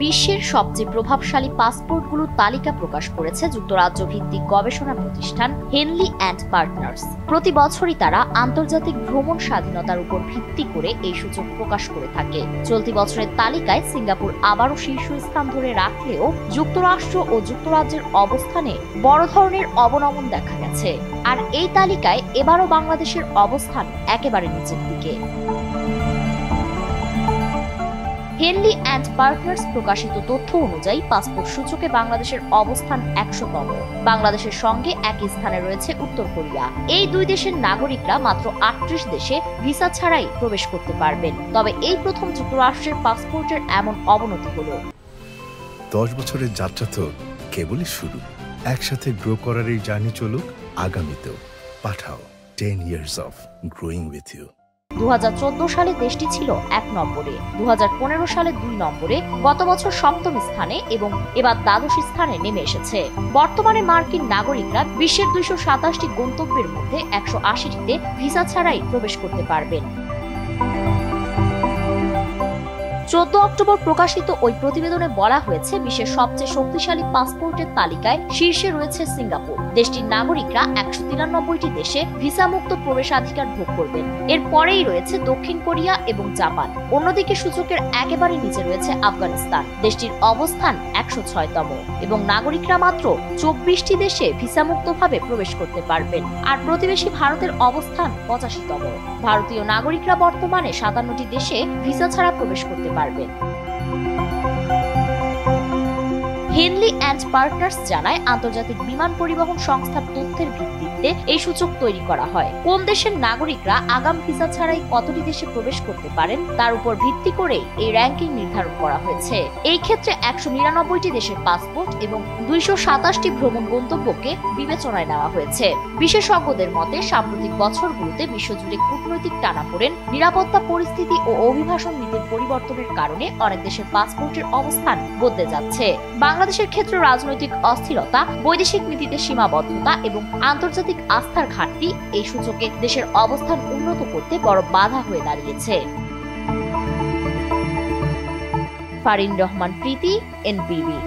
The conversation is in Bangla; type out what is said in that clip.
বিশ্বের সবচেয়ে প্রভাবশালী পাসপোর্টগুলোর তালিকা প্রকাশ করেছে যুক্তরাজ্য ভিত্তিক গবেষণা প্রতিষ্ঠান হেনলি অ্যান্ড পার্টনার্স। প্রতি বছরই তারা আন্তর্জাতিক ভ্রমণ স্বাধীনতার উপর ভিত্তি করে এই সূচক প্রকাশ করে থাকে। চলতি বছরের তালিকায় সিঙ্গাপুর আবারও শীর্ষস্থান ধরে রাখলেও যুক্তরাষ্ট্র ও যুক্তরাজ্যের অবস্থানে বড় ধরনের অবনমন দেখা গেছে। আর এই তালিকায় এবারও বাংলাদেশের অবস্থান একেবারে নিচের দিকে। হেনলি অ্যান্ড পার্টনার্স প্রকাশিত তথ্য অনুযায়ী পাসপোর্ট সূচকে বাংলাদেশের অবস্থান 100তম। বাংলাদেশের সঙ্গে একই স্থানে রয়েছে উত্তর কোরিয়া। এই দুই দেশের নাগরিকরা মাত্র 38 দেশে ভিসা ছাড়াই প্রবেশ করতে পারবেন। তবে এই প্রথম যুক্তরাষ্ট্রের পাসপোর্টের এমন অবনতি হলো। 10 বছরের যাত্রা তো কেবলই শুরু। একসাথে গ্রো করার এই জার্নি চলুক আগামীতেও। পাঠাও 10 years of growing with you। 2014 সালে দেশটি ছিল 1 নম্বরে, 2015 সালে 2 নম্বরে, গত বছর 7ম স্থানে এবং এবার দ্বাদশ স্থানে নেমে এসেছে। বর্তমানে মার্কিন নাগরিকরা বিশ্বের 227টি গন্তব্যের মধ্যে 180টিতে ভিসা ছাড়াই প্রবেশ করতে পারবেন। 14 অক্টোবর প্রকাশিত ওই প্রতিবেদনে বলা হয়েছে, বিশ্বের সবচেয়ে শক্তিশালী পাসপোর্টের তালিকায় শীর্ষে রয়েছে সিঙ্গাপুর। দেশটির নাগরিকরা 193টি দেশে ভিসামুক্ত প্রবেশাধিকার ভোগ করবেন। এর পরেই রয়েছে দক্ষিণ কোরিয়া এবং জাপান। অন্যদিকে সূচকের একেবারে নিচে রয়েছে আফগানিস্তান। দেশটির অবস্থান 106তম এবং নাগরিকরা মাত্র 24টি দেশে ভিসামুক্তভাবে প্রবেশ করতে পারবেন। আর প্রতিবেশী ভারতের অবস্থান 85তম। ভারতীয় নাগরিকরা বর্তমানে 57টি দেশে ভিসা ছাড়া প্রবেশ করতে পারবেন। হেনলি অ্যান্ড পার্টনার্স জানায়, আন্তর্জাতিক বিমান পরিবহন সংস্থার তথ্যের ভিত্তিতে এই সূচক তৈরি করা হয়। কোন দেশের নাগরিকরা আগাম ভিসা ছাড়াই কতটি দেশে প্রবেশ করতে পারেন তার উপর ভিত্তি করে এই র্যাঙ্কিং নির্ধারণ করা হয়েছে। এই ক্ষেত্রে 199টি দেশের পাসপোর্ট এবং 227টি ভ্রমণ গন্তব্যকে বিবেচনায় নেওয়া হয়েছে। বিশেষজ্ঞদের মতে, সাম্প্রতিক বছরগুলোতে বিশ্বজুড়ে কূটনৈতিক টানাপোড়েন, নিরাপত্তা পরিস্থিতি ও অভিবাসন নীতির পরিবর্তনের কারণে অনেক দেশের পাসপোর্টের অবস্থান বদলে যাচ্ছে। বাংলাদেশের ক্ষেত্রে রাজনৈতিক অস্থিরতা, বৈদেশিক নীতিতে সীমাবদ্ধতা এবং আন্তর্জাতিক আস্থার ঘাটতি এই সূচকে দেশের অবস্থান উন্নত করতে বড় বাধা হয়ে দাঁড়িয়েছে। ফারিন রহমান প্রীতি, এনবিবি।